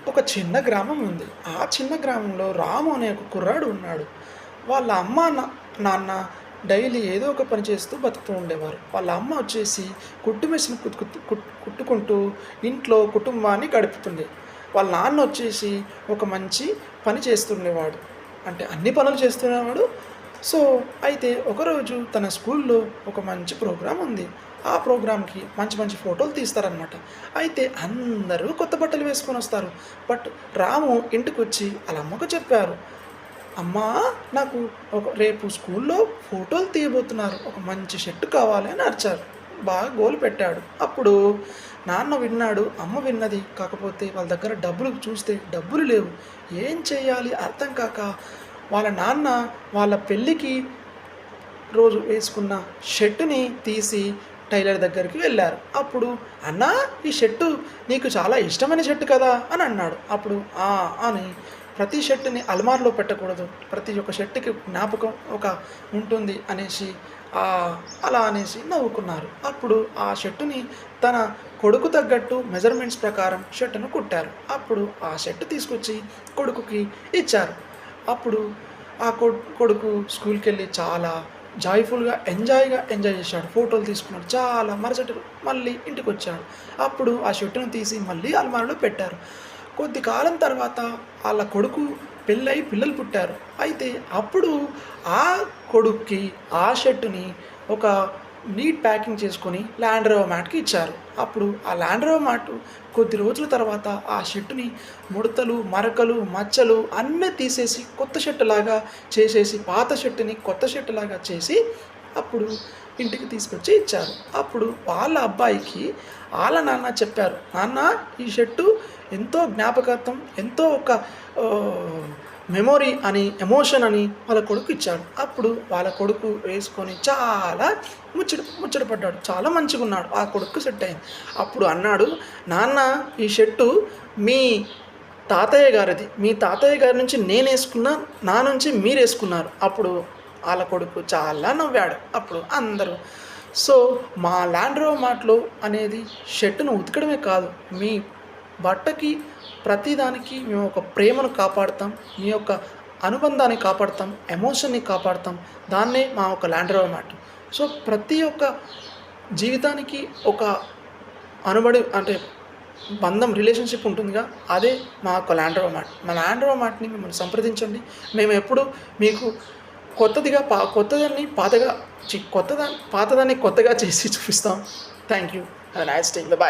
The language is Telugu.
ఒక చిన్న గ్రామం ఉంది. ఆ చిన్న గ్రామంలో రాము అనే ఒక కుర్రాడు ఉన్నాడు. వాళ్ళ అమ్మ, నాన్న డైలీ ఏదో ఒక పని చేస్తూ బతుకుతూ ఉండేవారు. వాళ్ళ అమ్మ వచ్చేసి కుట్టు మిషన్ కుట్టుకుంటూ ఇంట్లో కుటుంబాన్ని గడుపుతుంది. వాళ్ళ నాన్న వచ్చేసి ఒక మంచి పని చేస్తుండేవాడు. అంటే అన్ని పనులు చేస్తునేవాడు. సో, అయితే ఒకరోజు తన స్కూల్లో ఒక మంచి ప్రోగ్రామ్ ఉంది. ఆ ప్రోగ్రామ్‌కి మంచి మంచి ఫోటోలు తీస్తారనమాట. అయితే అందరూ కొత్త బట్టలు వేసుకొనొస్తారు. బట్ రాము ఇంటికొచ్చి ఆళ్ళ అమ్మకు చెప్పారు. అమ్మా, నాకు రేపు స్కూల్లో ఫోటోలు తీయబోతున్నారు. ఒక మంచి షర్ట్ కావాలి అని అరిచారు. బాగా గోల పెట్టాడు. అప్పుడు నాన్న విన్నాడు, అమ్మ విన్నది. కాకపోతే వాళ్ళ దగ్గర డబ్బులు చూస్తే డబ్బులు లేవు. ఏం చేయాలి అర్థం కాక వాళ్ళ నాన్న వాళ్ళ పెళ్ళికి రోజు వేసుకున్న షర్టుని తీసి టైలర్ దగ్గరికి వెళ్ళారు. అప్పుడు అన్నా, ఈ షర్టు నీకు చాలా ఇష్టమైన షర్టు కదా అని అన్నాడు. అప్పుడు అని ప్రతి షర్టుని అల్మార్లో పెట్టకూడదు, ప్రతి ఒక్క షర్టుకి జ్ఞాపకం ఒక ఉంటుంది అనేసి అలా అనేసి నవ్వుకున్నారు. అప్పుడు ఆ షర్టుని తన కొడుకు తగ్గట్టు మెజర్మెంట్స్ ప్రకారం షర్టును కుట్టారు. అప్పుడు ఆ షర్టు తీసుకొచ్చి కొడుకుకి ఇచ్చారు. అప్పుడు ఆ కొడుకు స్కూల్కి వెళ్ళి చాలా జాయ్ఫుల్గా ఎంజాయ్ చేశాడు. ఫోటోలు తీసుకున్నాడు. చాలా మరుసటి మళ్ళీ ఇంటికి వచ్చాడు. అప్పుడు ఆ షర్టును తీసి మళ్ళీ అల్మారాలో పెట్టారు. కొద్ది కాలం తర్వాత వాళ్ళ కొడుకు పెళ్ళై పిల్లలు పుట్టారు. అయితే అప్పుడు ఆ కొడుక్కి ఆ షర్టుని ఒక నీట్ ప్యాకింగ్ చేసుకొని ల్యాండ్ రోవర్ మ్యాట్కి ఇచ్చారు. అప్పుడు ఆ ల్యాండ్ రోవర్ మ్యాట్ కొద్ది రోజుల తర్వాత ఆ షర్టుని ముడతలు, మరకలు, మచ్చలు అన్నీ తీసేసి కొత్త షర్టులాగా చేసేసి, పాత షర్టుని కొత్త షర్టులాగా చేసి అప్పుడు ఇంటికి తీసుకొచ్చి ఇచ్చారు. అప్పుడు వాళ్ళ అబ్బాయికి వాళ్ళ నాన్న చెప్పారు, నాన్న, ఈ షర్టు ఎంతో జ్ఞాపకార్థం, ఎంతో ఒక మెమొరీ అని, ఎమోషన్ అని వాళ్ళ కొడుకు ఇచ్చాడు. అప్పుడు వాళ్ళ కొడుకు వేసుకొని చాలా ముచ్చటపడ్డాడు. చాలా మంచిగా ఉన్నాడు. ఆ కొడుకు సెట్ అయింది. అప్పుడు అన్నాడు, నాన్న, ఈ షర్టు మీ తాతయ్య గారిది. మీ తాతయ్య గారి నుంచి నేను వేసుకున్నా, నా నుంచి మీరు వేసుకున్నారు. అప్పుడు వాళ్ళ కొడుకు చాలా నవ్వాడు. అప్పుడు అందరూ, సో మా ల్యాండ్ రోవర్ మార్ట్లో అనేది షర్టును ఉతకడమే కాదు, మీ బట్టకి ప్రతిదానికి మేము ఒక ప్రేమను కాపాడుతాం, మీ యొక్క అనుబంధాన్ని కాపాడుతాం, ఎమోషన్ని కాపాడుతాం. దాన్నే మా ఒక ల్యాండ్ రోవర్ మ్యాట్. సో ప్రతి ఒక్క జీవితానికి ఒక అనుబడి అంటే బంధం, రిలేషన్షిప్ ఉంటుందిగా, అదే మా యొక్క ల్యాండ్ రోవర్ మ్యాట్. మా ల్యాండ్ రోవర్ మ్యాట్ని మిమ్మల్ని సంప్రదించండి. మేము ఎప్పుడు మీకు కొత్తదాన్ని పాతదాన్ని కొత్తగా చేసి చూపిస్తాం. Thank you. Have a nice day. By.